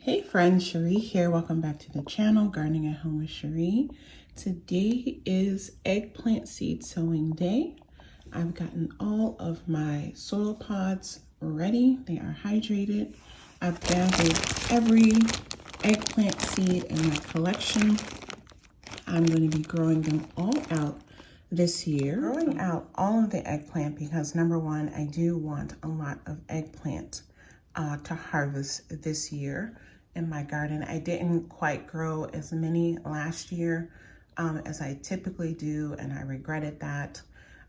Hey friends, Sheree here. Welcome back to the channel, Gardening at Home with Sheree. Today is eggplant seed sowing day. I've gotten all of my soil pods ready. They are hydrated. I've gathered every eggplant seed in my collection. I'm going to be growing them all out this year. Growing out all of the eggplant because number one, I do want a lot of eggplant to harvest this year in my garden. I didn't quite grow as many last year as I typically do, and I regretted that.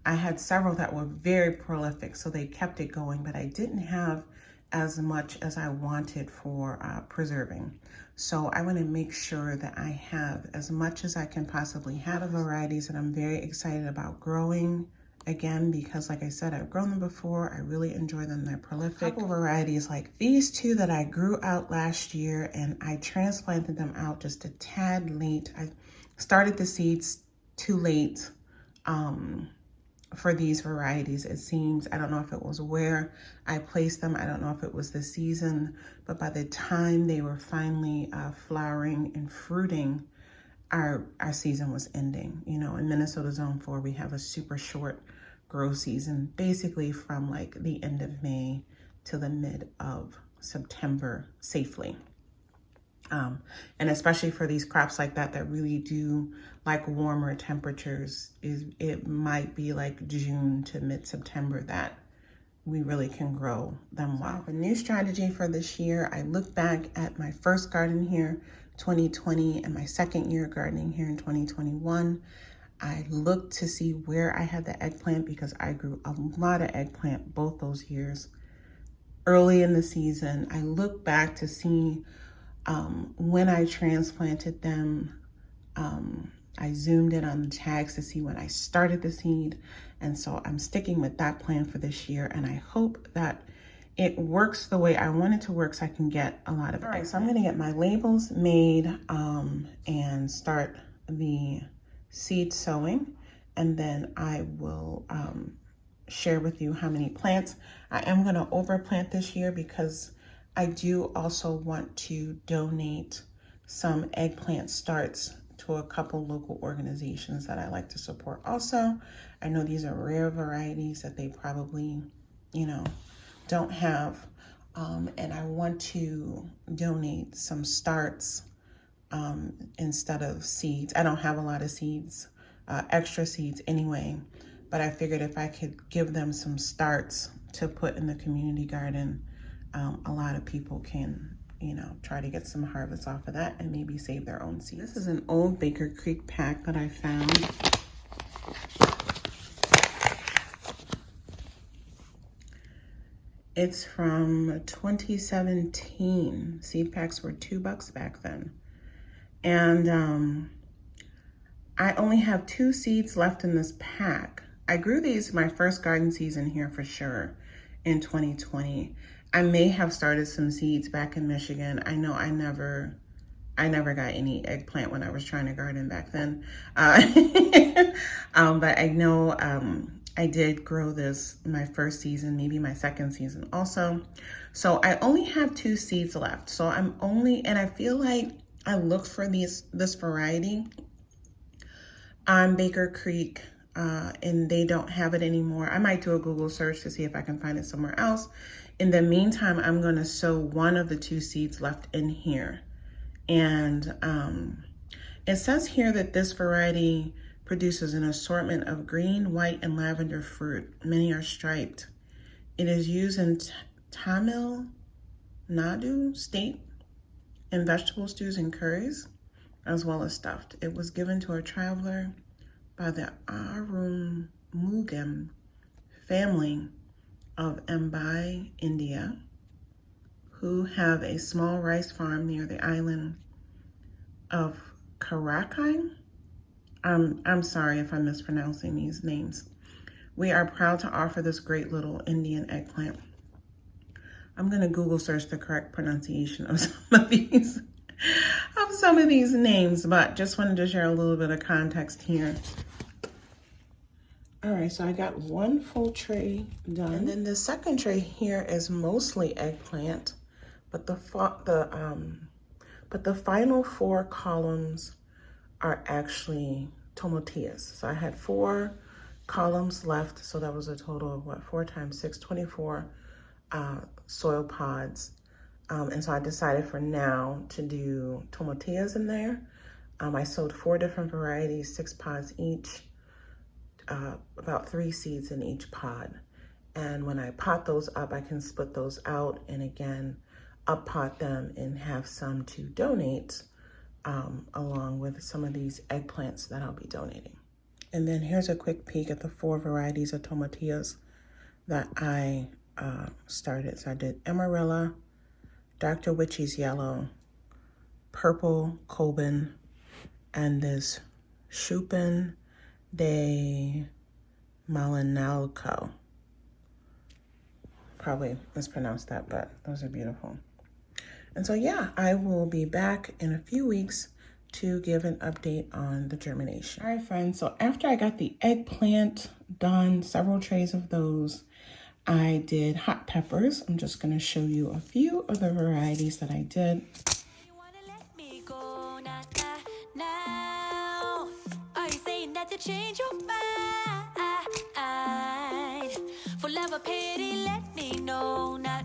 I had several that were very prolific, so they kept it going, but I didn't have as much as I wanted for preserving. So I want to make sure that I have as much as I can possibly have of varieties that I'm very excited about growing again, because like I said, I've grown them before. I really enjoy them. They're prolific. A couple varieties like these two that I grew out last year, and I transplanted them out just a tad late. I started the seeds too late for these varieties, it seems. I don't know if it was where I placed them. I don't know if it was the season, but by the time they were finally flowering and fruiting, our season was ending. You know, in Minnesota Zone 4, we have a super short grow season, basically from like the end of May to the mid of September safely. And especially for these crops like that really do like warmer temperatures, it might be like June to mid-September that we really can grow them well. A new strategy for this year, I look back at my first garden here, 2020, and my second year gardening here in 2021. I looked to see where I had the eggplant because I grew a lot of eggplant both those years. Early in the season, I look back to see when I transplanted them. I zoomed in on the tags to see when I started the seed. And so I'm sticking with that plan for this year. And I hope that it works the way I want it to work so I can get a lot of it. All right, so I'm gonna get my labels made and start the seed sowing. And then I will share with you how many plants. I am gonna overplant this year because I do also want to donate some eggplant starts to a couple local organizations that I like to support also. I know these are rare varieties that they probably, you know, don't have. And I want to donate some starts instead of seeds. I don't have a lot of seeds, extra seeds anyway, but I figured if I could give them some starts to put in the community garden, a lot of people can, you know, try to get some harvest off of that and maybe save their own seeds. This is an old Baker Creek pack that I found. It's from 2017. Seed packs were $2 back then. And I only have 2 seeds left in this pack. I grew these my first garden season here for sure in 2020. I may have started some seeds back in Michigan. I know I never got any eggplant when I was trying to garden back then. But I know I did grow this my first season, maybe my second season also. So I only have 2 seeds left. So I'm only, and I feel like I looked for this variety on Baker Creek and they don't have it anymore. I might do a Google search to see if I can find it somewhere else. In the meantime, I'm going to sow one of the 2 seeds left in here. And it says here that this variety produces an assortment of green, white, and lavender fruit. Many are striped. It is used in Tamil Nadu state in vegetable stews and curries, as well as stuffed. It was given to a traveler by the Arumugam family of Mumbai, India, who have a small rice farm near the island of Karakai. I'm sorry if I'm mispronouncing these names. We are proud to offer this great little Indian eggplant. I'm gonna Google search the correct pronunciation of some of these names, but just wanted to share a little bit of context here. All right, so I got 1 full tray done. And then the second tray here is mostly eggplant, but the final 4 columns are actually tomatillos. So I had 4 columns left, so that was a total of what, 4 times 6, 24 soil pods. And so I decided for now to do tomatillos in there. I sowed 4 different varieties, 6 pods each, about 3 seeds in each pod. And when I pot those up, I can split those out and again, up pot them and have some to donate along with some of these eggplants that I'll be donating. And then here's a quick peek at the 4 varieties of tomatillos that I started. So I did Amarilla, Dr. Witchy's Yellow, Purple Coban, and this Chupin de Malinalco. Probably mispronounced that, but those are beautiful. And so yeah, I will be back in a few weeks to give an update on the germination. All right, friends, so after I got the eggplant done, several trays of those, I did hot peppers. I'm just gonna show you a few of the varieties that I did. You wanna let me go now? Are you saying that to change your mind? For love or pity, let me know now.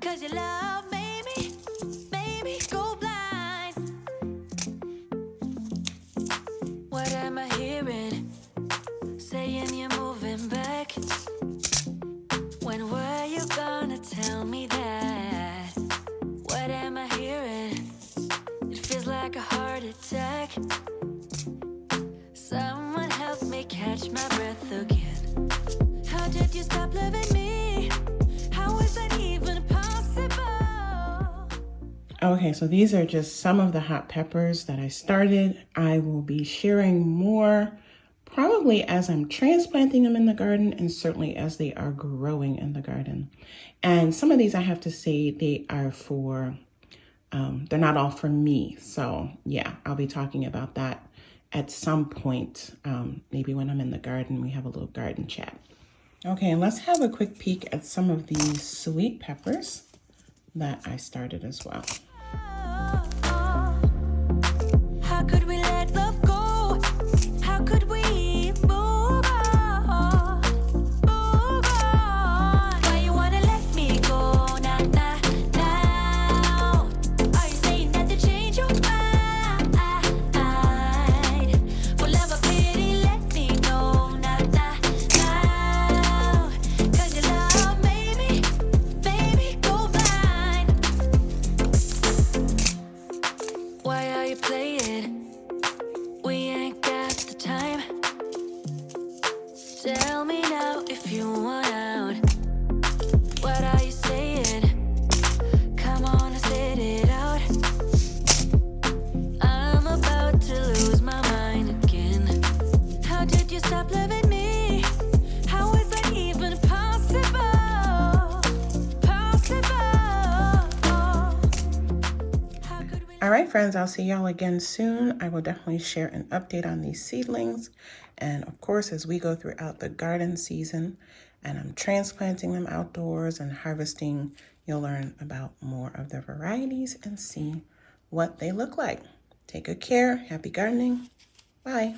Cause your love made me go blind. What am I hearing? Saying you're moving back. When were you gonna tell me that? What am I hearing? It feels like a heart attack. Someone help me catch my breath again. How did you stop loving me? How is that even possible? Okay, so these are just some of the hot peppers that I started. I will be sharing more probably as I'm transplanting them in the garden and certainly as they are growing in the garden. And some of these, I have to say, they are for, they're not all for me. So yeah, I'll be talking about that at some point. Maybe when I'm in the garden, we have a little garden chat. Okay, and let's have a quick peek at some of these sweet peppers that I started as well. How could we let love go? How could we move on? Why you wanna let me go now? Are you saying that to change your mind? For love or pity, let me know now. Cause your love made me go blind. Why are you playing? We ain't got the time. Tell me now if you want out. What are you saying? Come on and spit it out. I'm about to lose my mind again. How did you stop loving me? How is that even possible? How could we? All right, friends, I'll see y'all again soon. I will definitely share an update on these seedlings. And of course, as we go throughout the garden season and I'm transplanting them outdoors and harvesting, you'll learn about more of the varieties and see what they look like. Take good care. Happy gardening. Bye.